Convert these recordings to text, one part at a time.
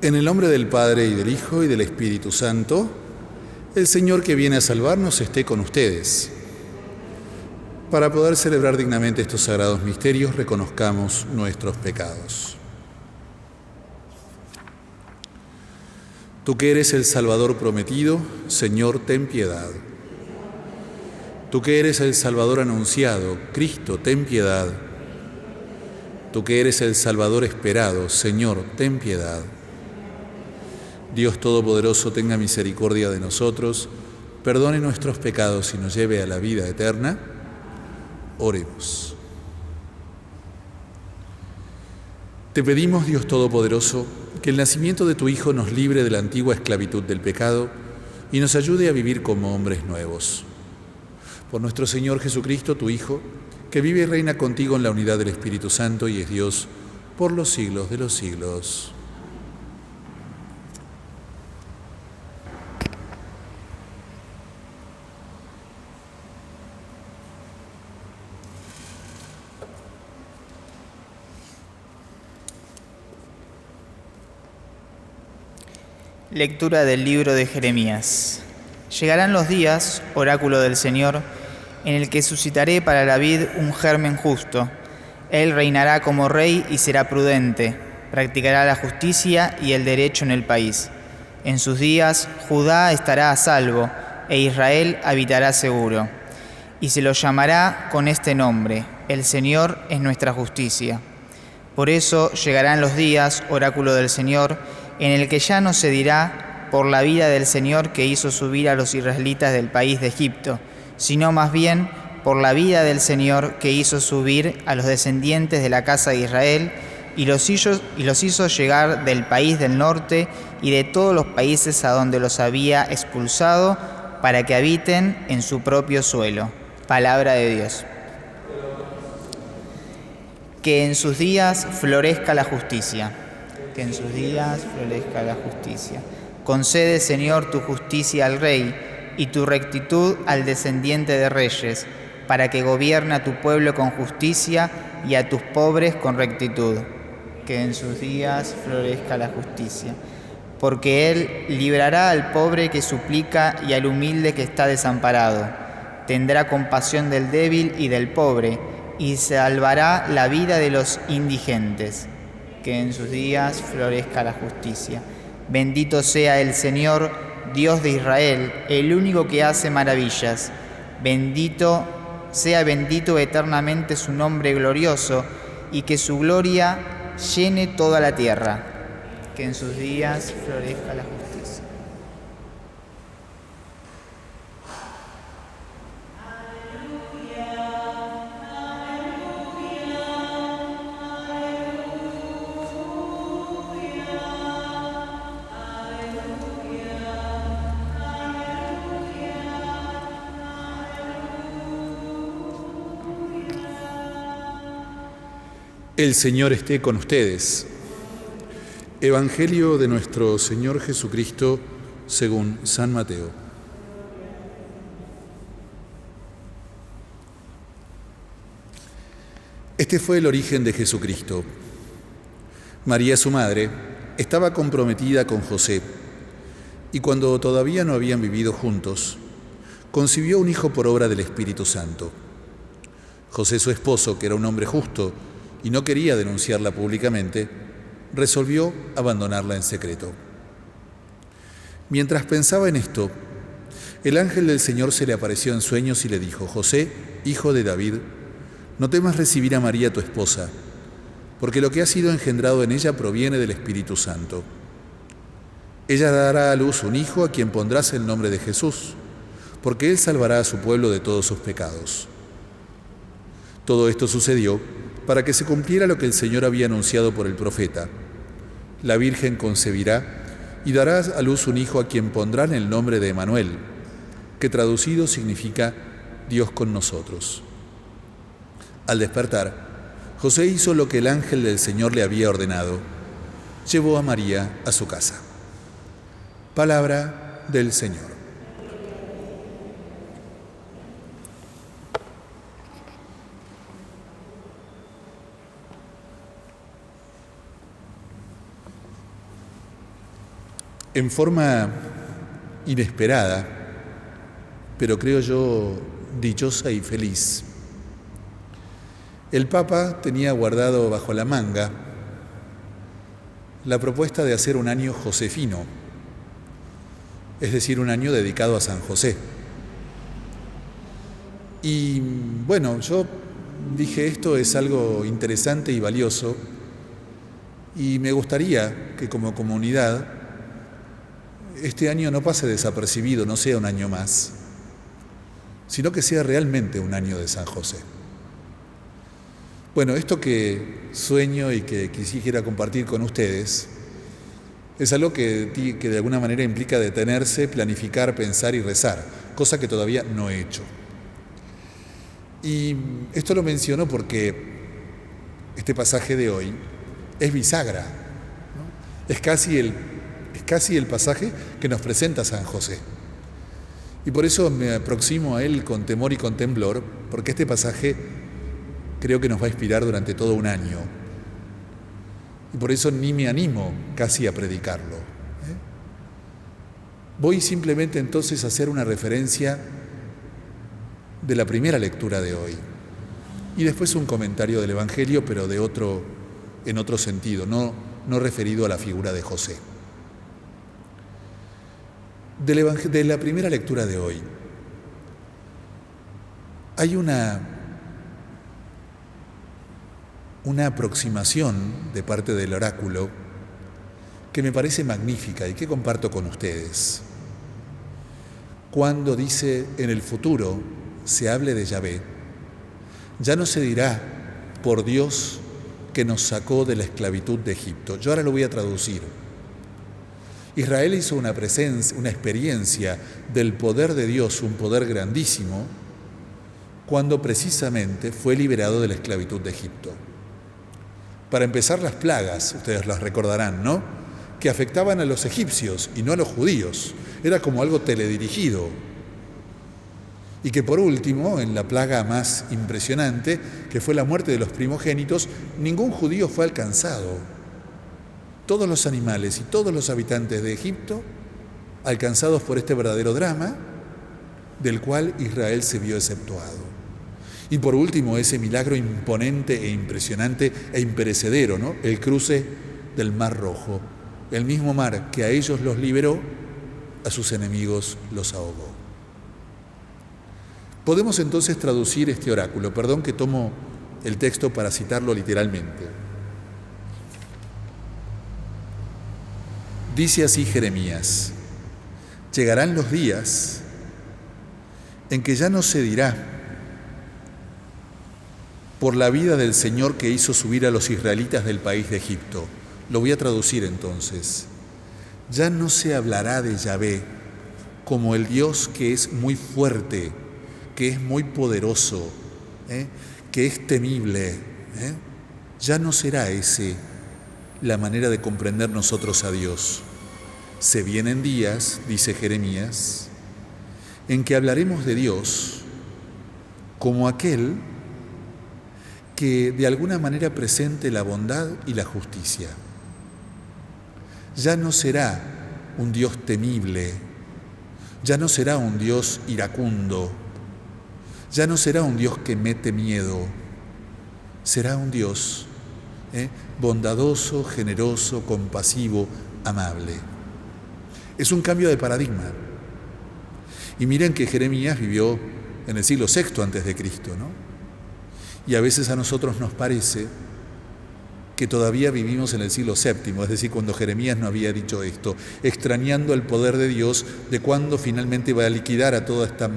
En el nombre del Padre, y del Hijo, y del Espíritu Santo, el Señor que viene a salvarnos esté con ustedes. Para poder celebrar dignamente estos sagrados misterios, reconozcamos nuestros pecados. Tú que eres el Salvador prometido, Señor, ten piedad. Tú que eres el Salvador anunciado, Cristo, ten piedad. Tú que eres el Salvador esperado, Señor, ten piedad. Dios Todopoderoso, tenga misericordia de nosotros, perdone nuestros pecados y nos lleve a la vida eterna. Oremos. Te pedimos, Dios Todopoderoso, que el nacimiento de tu Hijo nos libre de la antigua esclavitud del pecado y nos ayude a vivir como hombres nuevos. Por nuestro Señor Jesucristo, tu Hijo, que vive y reina contigo en la unidad del Espíritu Santo y es Dios por los siglos de los siglos. Lectura del libro de Jeremías. Llegarán los días, oráculo del Señor, en el que suscitaré para David un germen justo. Él reinará como rey y será prudente, practicará la justicia y el derecho en el país. En sus días Judá estará a salvo e Israel habitará seguro. Y se lo llamará con este nombre: el Señor es nuestra justicia. Por eso llegarán los días, oráculo del Señor, en el que ya no se dirá por la vida del Señor que hizo subir a los israelitas del país de Egipto, sino más bien por la vida del Señor que hizo subir a los descendientes de la casa de Israel y los hizo llegar del país del norte y de todos los países a donde los había expulsado, para que habiten en su propio suelo. Palabra de Dios. Que en sus días florezca la justicia. Que en sus días florezca la justicia. Concede, Señor, tu justicia al rey y tu rectitud al descendiente de reyes, para que gobierne a tu pueblo con justicia y a tus pobres con rectitud. Que en sus días florezca la justicia. Porque Él librará al pobre que suplica y al humilde que está desamparado. Tendrá compasión del débil y del pobre, y salvará la vida de los indigentes. Que en sus días florezca la justicia. Bendito sea el Señor, Dios de Israel, el único que hace maravillas. Sea bendito eternamente su nombre glorioso, y que su gloria llene toda la tierra. Que en sus días florezca la justicia. El Señor esté con ustedes. Evangelio de nuestro Señor Jesucristo según San Mateo. Este fue el origen de Jesucristo. María, su madre, estaba comprometida con José, y cuando todavía no habían vivido juntos, concibió un hijo por obra del Espíritu Santo. José, su esposo, que era un hombre justo y no quería denunciarla públicamente, resolvió abandonarla en secreto. Mientras pensaba en esto, el ángel del Señor se le apareció en sueños y le dijo: José, hijo de David, no temas recibir a María tu esposa, porque lo que ha sido engendrado en ella proviene del Espíritu Santo. Ella dará a luz un hijo a quien pondrás el nombre de Jesús, porque él salvará a su pueblo de todos sus pecados. Todo esto sucedió para que se cumpliera lo que el Señor había anunciado por el profeta: la Virgen concebirá y dará a luz un hijo a quien pondrán el nombre de Emmanuel, que traducido significa Dios con nosotros. Al despertar, José hizo lo que el ángel del Señor le había ordenado: llevó a María a su casa. Palabra del Señor. En forma inesperada, pero creo yo dichosa y feliz, el Papa tenía guardado bajo la manga la propuesta de hacer un año josefino, es decir, un año dedicado a San José. Y bueno, yo dije, esto es algo interesante y valioso, y me gustaría que como comunidad este año no pase desapercibido, no sea un año más, sino que sea realmente un año de San José. Bueno, esto que sueño y que quisiera compartir con ustedes es algo que de alguna manera implica detenerse, planificar, pensar y rezar, cosa que todavía no he hecho. Y esto lo menciono porque este pasaje de hoy es bisagra, ¿no? Es casi el pasaje que nos presenta San José. Y por eso me aproximo a él con temor y con temblor, porque este pasaje creo que nos va a inspirar durante todo un año. Y por eso ni me animo casi a predicarlo. Voy simplemente entonces a hacer una referencia de la primera lectura de hoy. Y después un comentario del Evangelio, pero en otro sentido, no referido a la figura de José. De la primera lectura de hoy hay una aproximación de parte del oráculo que me parece magnífica y que comparto con ustedes. Cuando dice en el futuro se hable de Yahvé, ya no se dirá por Dios que nos sacó de la esclavitud de Egipto. Yo ahora lo voy a traducir. Israel hizo una experiencia del poder de Dios, un poder grandísimo, cuando precisamente fue liberado de la esclavitud de Egipto. Para empezar, las plagas, ustedes las recordarán, ¿no?, que afectaban a los egipcios y no a los judíos. Era como algo teledirigido. Y que por último, en la plaga más impresionante, que fue la muerte de los primogénitos, ningún judío fue alcanzado. Todos los animales y todos los habitantes de Egipto, alcanzados por este verdadero drama, del cual Israel se vio exceptuado. Y por último, ese milagro imponente e impresionante e imperecedero, ¿no?, el cruce del Mar Rojo, el mismo mar que a ellos los liberó, a sus enemigos los ahogó. Podemos entonces traducir este oráculo. Perdón que tomo el texto para citarlo literalmente. Dice así Jeremías: llegarán los días en que ya no se dirá por la vida del Señor que hizo subir a los israelitas del país de Egipto. Lo voy a traducir entonces. Ya no se hablará de Yahvé como el Dios que es muy fuerte, que es muy poderoso, que es temible. Ya no será ese la manera de comprender nosotros a Dios. Se vienen días, dice Jeremías, en que hablaremos de Dios como aquel que de alguna manera presente la bondad y la justicia. Ya no será un Dios temible, ya no será un Dios iracundo, ya no será un Dios que mete miedo, será un Dios bondadoso, generoso, compasivo, amable. Es un cambio de paradigma. Y miren que Jeremías vivió en el siglo VI antes de Cristo, ¿no? Y a veces a nosotros nos parece que todavía vivimos en el siglo VII, es decir, cuando Jeremías no había dicho esto, extrañando el poder de Dios, de cuándo finalmente va a liquidar a toda esta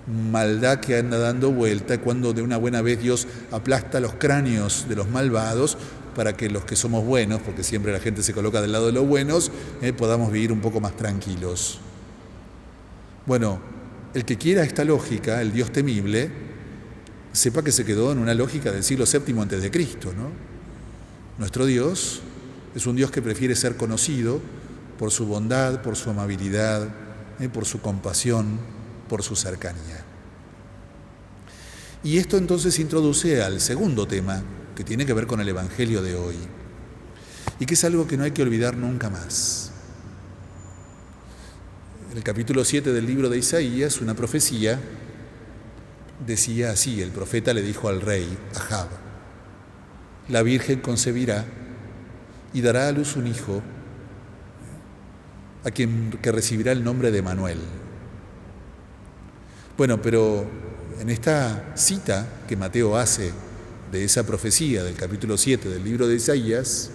maldad que anda dando vuelta, cuando de una buena vez Dios aplasta los cráneos de los malvados para que los que somos buenos, porque siempre la gente se coloca del lado de los buenos, podamos vivir un poco más tranquilos. Bueno, el que quiera esta lógica, el Dios temible, sepa que se quedó en una lógica del siglo VII antes de Cristo, ¿no? Nuestro Dios es un Dios que prefiere ser conocido por su bondad, por su amabilidad, por su compasión, por su cercanía. Y esto entonces introduce al segundo tema, que tiene que ver con el Evangelio de hoy, y que es algo que no hay que olvidar nunca más. En el capítulo 7 del libro de Isaías, una profecía decía así: el profeta le dijo al rey Ahab: la Virgen concebirá y dará a luz un hijo, a quien que recibirá el nombre de Manuel. Bueno, pero en esta cita que Mateo hace de esa profecía del capítulo 7 del libro de Isaías,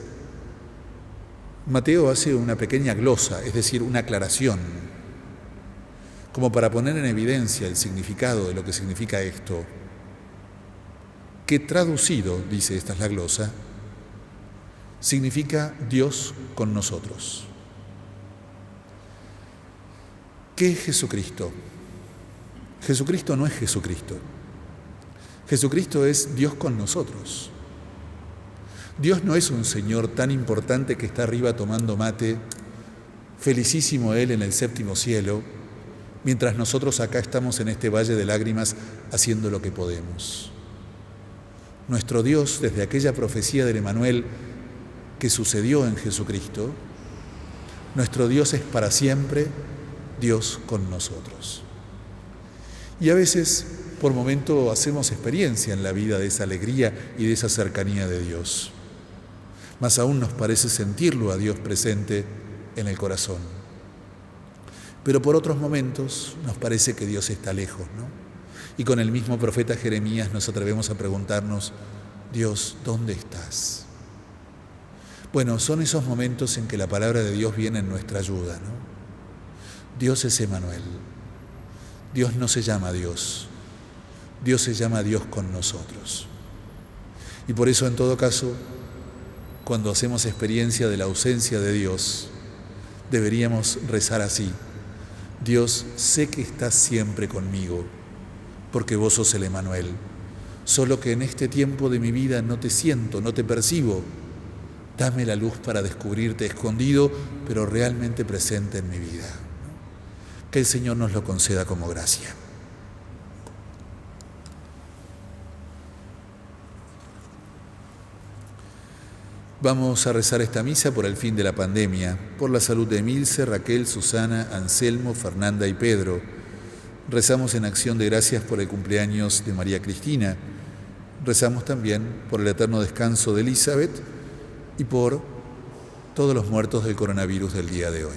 Mateo hace una pequeña glosa, es decir, una aclaración, como para poner en evidencia el significado de lo que significa esto, que traducido, dice, esta es la glosa, significa Dios con nosotros. ¿Qué es Jesucristo? Jesucristo no es Jesucristo. Jesucristo es Dios con nosotros. Dios no es un Señor tan importante que está arriba tomando mate, felicísimo Él en el séptimo cielo, mientras nosotros acá estamos en este valle de lágrimas haciendo lo que podemos. Nuestro Dios, desde aquella profecía del Emanuel que sucedió en Jesucristo, nuestro Dios es para siempre Dios con nosotros. Y a veces, por momento, hacemos experiencia en la vida de esa alegría y de esa cercanía de Dios. Más aún nos parece sentirlo a Dios presente en el corazón. Pero por otros momentos nos parece que Dios está lejos, ¿no? Y con el mismo profeta Jeremías nos atrevemos a preguntarnos: Dios, ¿dónde estás? Bueno, son esos momentos en que la palabra de Dios viene en nuestra ayuda, ¿no? Dios es Emanuel. Dios no se llama Dios. Dios se llama Dios con nosotros. Y por eso, en todo caso, cuando hacemos experiencia de la ausencia de Dios, deberíamos rezar así: Dios, sé que estás siempre conmigo, porque vos sos el Emanuel. Solo que en este tiempo de mi vida no te siento, no te percibo. Dame la luz para descubrirte escondido, pero realmente presente en mi vida. Que el Señor nos lo conceda como gracia. Vamos a rezar esta misa por el fin de la pandemia, por la salud de Emilce, Raquel, Susana, Anselmo, Fernanda y Pedro. Rezamos en acción de gracias por el cumpleaños de María Cristina. Rezamos también por el eterno descanso de Elizabeth y por todos los muertos del coronavirus del día de hoy.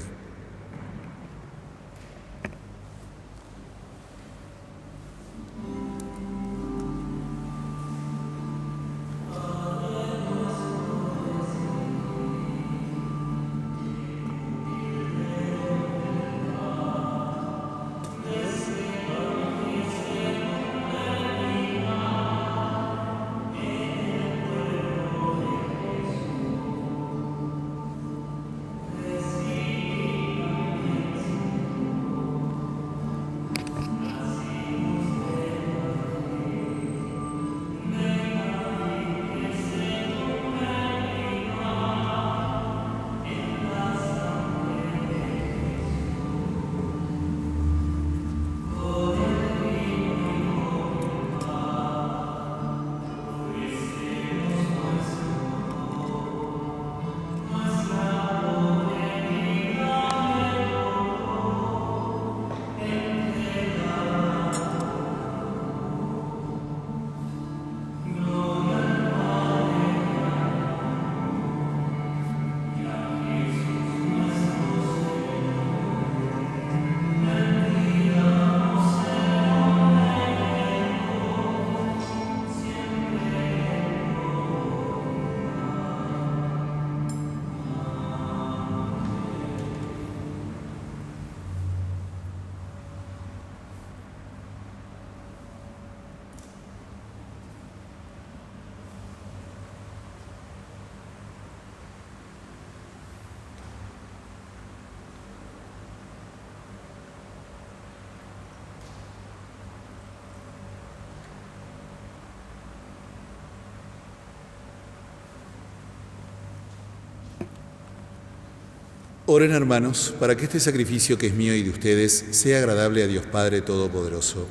Oren, hermanos, para que este sacrificio que es mío y de ustedes sea agradable a Dios Padre Todopoderoso.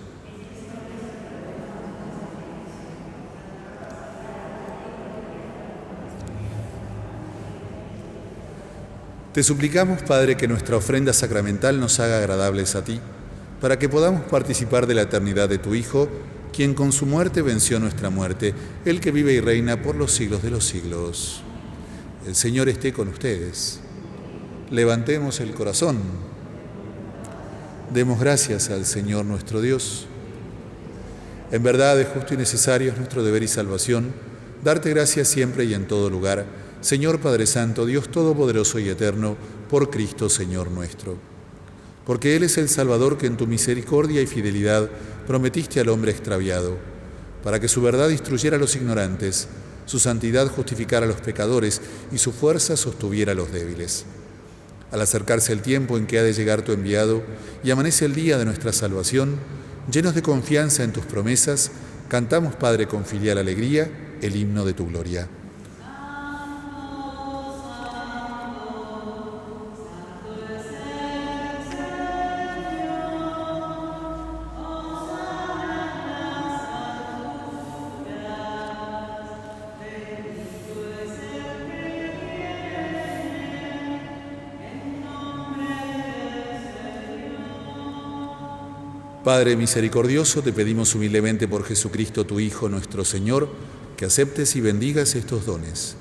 Te suplicamos, Padre, que nuestra ofrenda sacramental nos haga agradables a ti, para que podamos participar de la eternidad de tu Hijo, quien con su muerte venció nuestra muerte, el que vive y reina por los siglos de los siglos. El Señor esté con ustedes. Levantemos el corazón. Demos gracias al Señor nuestro Dios. En verdad es justo y necesario, es nuestro deber y salvación, darte gracias siempre y en todo lugar, Señor Padre Santo, Dios Todopoderoso y Eterno, por Cristo Señor nuestro. Porque Él es el Salvador que en tu misericordia y fidelidad prometiste al hombre extraviado, para que su verdad instruyera a los ignorantes, su santidad justificara a los pecadores y su fuerza sostuviera a los débiles. Al acercarse el tiempo en que ha de llegar tu enviado y amanece el día de nuestra salvación, llenos de confianza en tus promesas, cantamos, Padre, con filial alegría, el himno de tu gloria. Padre misericordioso, te pedimos humildemente por Jesucristo, tu Hijo, nuestro Señor, que aceptes y bendigas estos dones.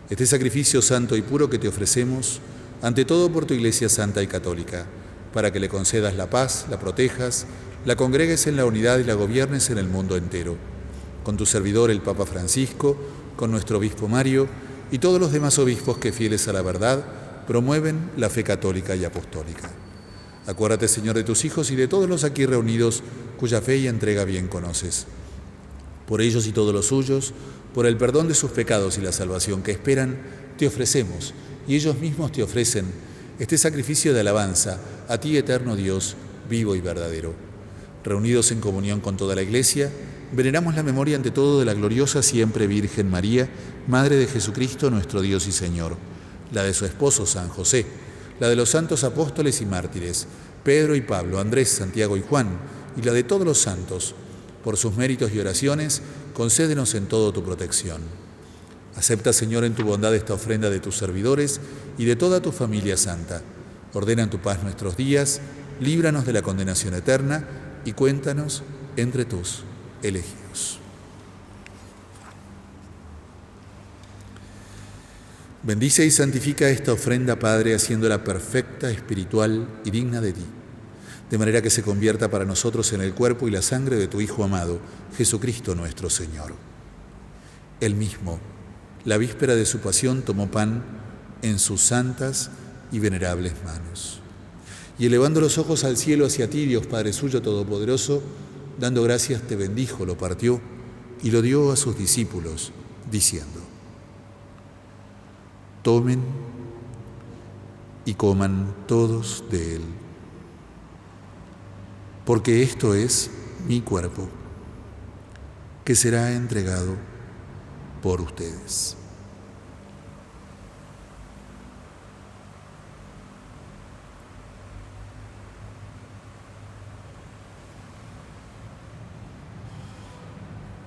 Este sacrificio santo y puro que te ofrecemos, ante todo por tu Iglesia santa y católica, para que le concedas la paz, la protejas, la congregues en la unidad y la gobiernes en el mundo entero. Con tu servidor, el Papa Francisco, con nuestro obispo Mario y todos los demás obispos que, fieles a la verdad, promueven la fe católica y apostólica. Acuérdate, Señor, de tus hijos y de todos los aquí reunidos, cuya fe y entrega bien conoces. Por ellos y todos los suyos, por el perdón de sus pecados y la salvación que esperan, te ofrecemos, y ellos mismos te ofrecen, este sacrificio de alabanza a ti, eterno Dios, vivo y verdadero. Reunidos en comunión con toda la Iglesia, veneramos la memoria ante todo de la gloriosa siempre Virgen María, Madre de Jesucristo, nuestro Dios y Señor, la de su esposo San José, la de los santos apóstoles y mártires, Pedro y Pablo, Andrés, Santiago y Juan, y la de todos los santos. Por sus méritos y oraciones, concédenos en todo tu protección. Acepta, Señor, en tu bondad esta ofrenda de tus servidores y de toda tu familia santa. Ordena en tu paz nuestros días, líbranos de la condenación eterna y cuéntanos entre tus elegidos. Bendice y santifica esta ofrenda, Padre, haciéndola perfecta, espiritual y digna de ti, de manera que se convierta para nosotros en el cuerpo y la sangre de tu Hijo amado, Jesucristo nuestro Señor. Él mismo, la víspera de su pasión, tomó pan en sus santas y venerables manos. Y elevando los ojos al cielo hacia ti, Dios Padre suyo todopoderoso, dando gracias te bendijo, lo partió y lo dio a sus discípulos, diciendo: tomen y coman todos de él, porque esto es mi cuerpo, que será entregado por ustedes.